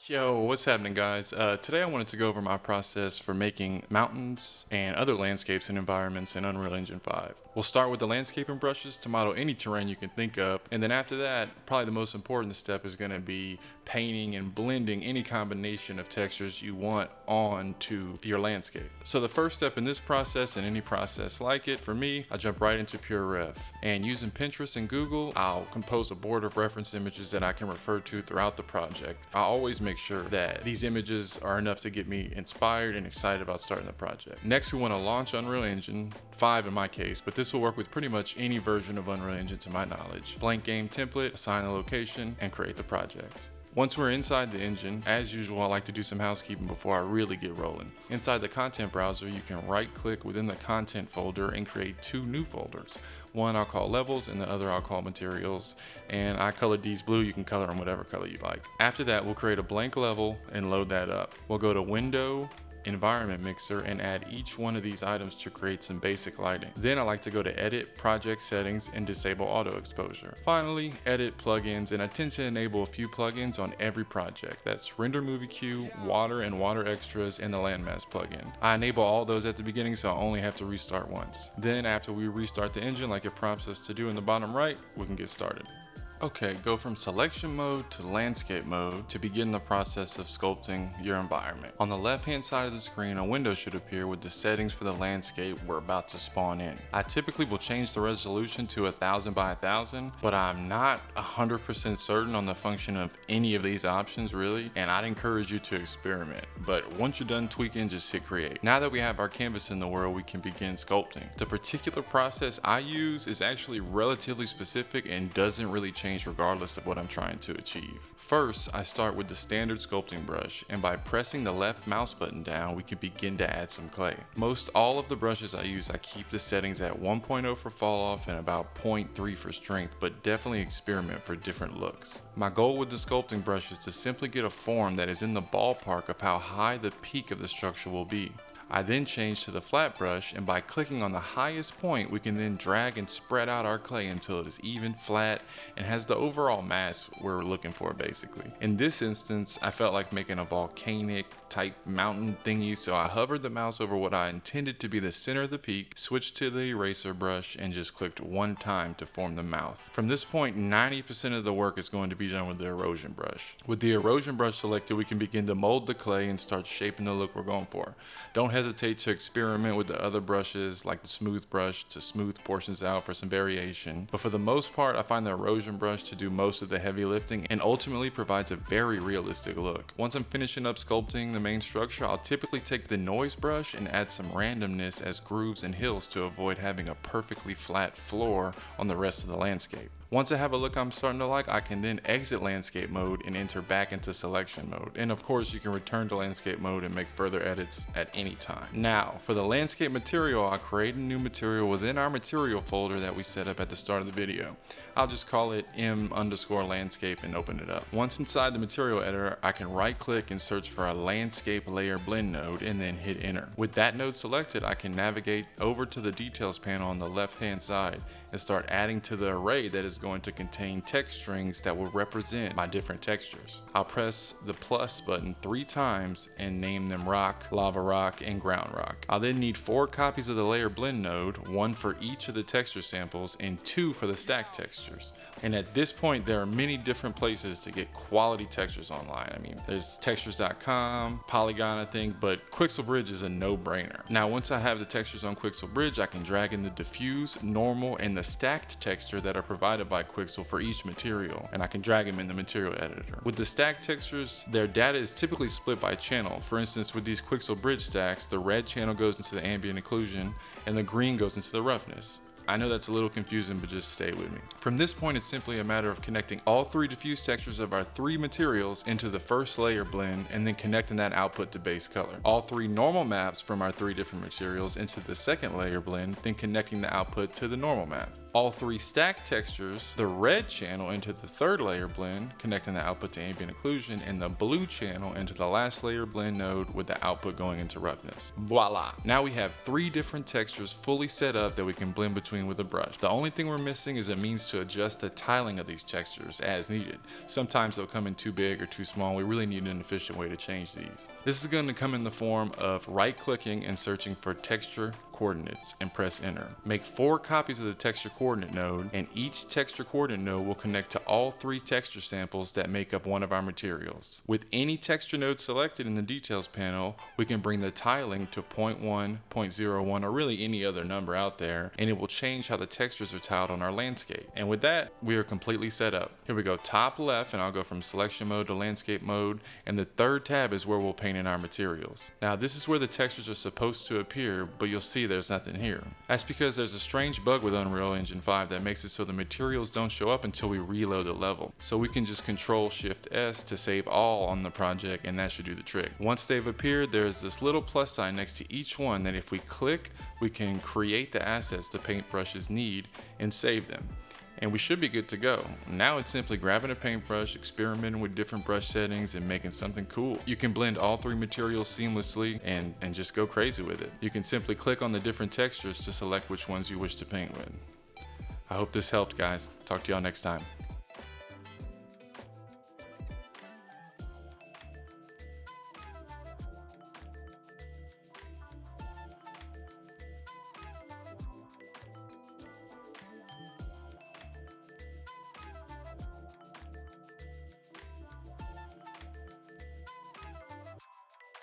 Yo, what's happening, guys? Today I wanted to go over my process for making mountains and other landscapes and environments in Unreal Engine 5. We'll start with the landscaping brushes to model any terrain you can think of, and then after that, probably the most important step is going to be painting and blending any combination of textures you want onto your landscape. So the first step in this process and any process like it, for me, I jump right into Pure Ref. And using Pinterest and Google, I'll compose a board of reference images that I can refer to throughout the project. I always make sure that these images are enough to get me inspired and excited about starting the project. Next, we want to launch Unreal Engine 5 in my case, but this will work with pretty much any version of Unreal Engine to my knowledge. Blank game template, assign a location, and create the project. Once we're inside the engine, as usual, I like to do some housekeeping before I really get rolling. Inside the content browser, you can right-click within the content folder and create two new folders. One I'll call levels and the other I'll call materials. And I colored these blue, you can color them whatever color you like. After that, we'll create a blank level and load that up. We'll go to Window, Environment Mixer, and add each one of these items to create some basic lighting. Then I like to go to Edit, Project Settings, and disable auto exposure. Finally, edit plugins, and I tend to enable a few plugins on every project. That's Render Movie Queue, Water and Water Extras, and the Landmass plugin. I enable all those at the beginning, so I only have to restart once. Then after we restart the engine like it prompts us to do in the bottom right, we can get started. Okay, go from selection mode to landscape mode to begin the process of sculpting your environment. On the left hand side of the screen, a window should appear with the settings for the landscape we're about to spawn in. I typically will change the resolution to 1000 by 1000, but I'm not 100% certain on the function of any of these options really, and I'd encourage you to experiment. But once you're done tweaking, just hit create. Now that we have our canvas in the world, we can begin sculpting. The particular process I use is actually relatively specific and doesn't really change regardless of what I'm trying to achieve. First, I start with the standard sculpting brush, and by pressing the left mouse button down, we can begin to add some clay. Most all of the brushes I use, I keep the settings at 1.0 for fall off and about 0.3 for strength, but definitely experiment for different looks. My goal with the sculpting brush is to simply get a form that is in the ballpark of how high the peak of the structure will be. I then change to the flat brush, and by clicking on the highest point, we can then drag and spread out our clay until it is even, flat, and has the overall mass we're looking for basically. In this instance, I felt like making a volcanic type mountain thingy, so I hovered the mouse over what I intended to be the center of the peak, switched to the eraser brush, and just clicked one time to form the mouth. From this point, 90% of the work is going to be done with the erosion brush. With the erosion brush selected, we can begin to mold the clay and start shaping the look we're going for. Don't hesitate to experiment with the other brushes like the smooth brush to smooth portions out for some variation, but for the most part I find the erosion brush to do most of the heavy lifting and ultimately provides a very realistic look. Once I'm finishing up sculpting the main structure, I'll typically take the noise brush and add some randomness as grooves and hills to avoid having a perfectly flat floor on the rest of the landscape. Once I have a look I'm starting to like, I can then exit landscape mode and enter back into selection mode. And of course, you can return to landscape mode and make further edits at any time. Now, for the landscape material, I'll create a new material within our material folder that we set up at the start of the video. I'll just call it m_landscape and open it up. Once inside the material editor, I can right click and search for a landscape layer blend node and then hit enter. With that node selected, I can navigate over to the details panel on the left hand side and start adding to the array that is going to contain text strings that will represent my different textures. I'll press the plus button 3 times and name them rock, lava rock, and ground rock. I'll then need 4 copies of the layer blend node, 1 for each of the texture samples and 2 for the stack textures. And at this point, there are many different places to get quality textures online. I mean, there's textures.com, Polygon, I think, but Quixel Bridge is a no-brainer. Now, once I have the textures on Quixel Bridge, I can drag in the diffuse, normal, and the stacked texture that are provided by Quixel for each material, and I can drag them in the material editor. With the stacked textures, their data is typically split by channel. For instance, with these Quixel Bridge stacks, the red channel goes into the ambient occlusion, and the green goes into the roughness. I know that's a little confusing, but just stay with me. From this point, it's simply a matter of connecting all 3 diffuse textures of our 3 materials into the first layer blend and then connecting that output to base color. All 3 normal maps from our 3 different materials into the second layer blend, then connecting the output to the normal map. all 3 stack textures, the red channel into the 3rd layer blend, connecting the output to ambient occlusion, and the blue channel into the last layer blend node with the output going into roughness. Voila! Now we have 3 different textures fully set up that we can blend between with a brush. The only thing we're missing is a means to adjust the tiling of these textures as needed. Sometimes they'll come in too big or too small. We really need an efficient way to change these. This is going to come in the form of right-clicking and searching for texture coordinates and press enter. Make 4 copies of the texture coordinate node, and each texture coordinate node will connect to all 3 texture samples that make up one of our materials. With any texture node selected in the details panel, we can bring the tiling to 0.1, 0.01, or really any other number out there, and it will change how the textures are tiled on our landscape. And with that, we are completely set up. Here we go, top left, and I'll go from selection mode to landscape mode, and the 3rd tab is where we'll paint in our materials. Now this is where the textures are supposed to appear, but you'll see there's nothing here. That's because there's a strange bug with Unreal Engine 5 that makes it so the materials don't show up until we reload the level. So we can just Control Shift S to save all on the project, and that should do the trick. Once they've appeared, there's this little plus sign next to each one that if we click, we can create the assets the paintbrushes need and save them. And we should be good to go. Now it's simply grabbing a paintbrush, experimenting with different brush settings, and making something cool. You can blend all 3 materials seamlessly and just go crazy with it. You can simply click on the different textures to select which ones you wish to paint with. I hope this helped, guys. Talk to y'all next time.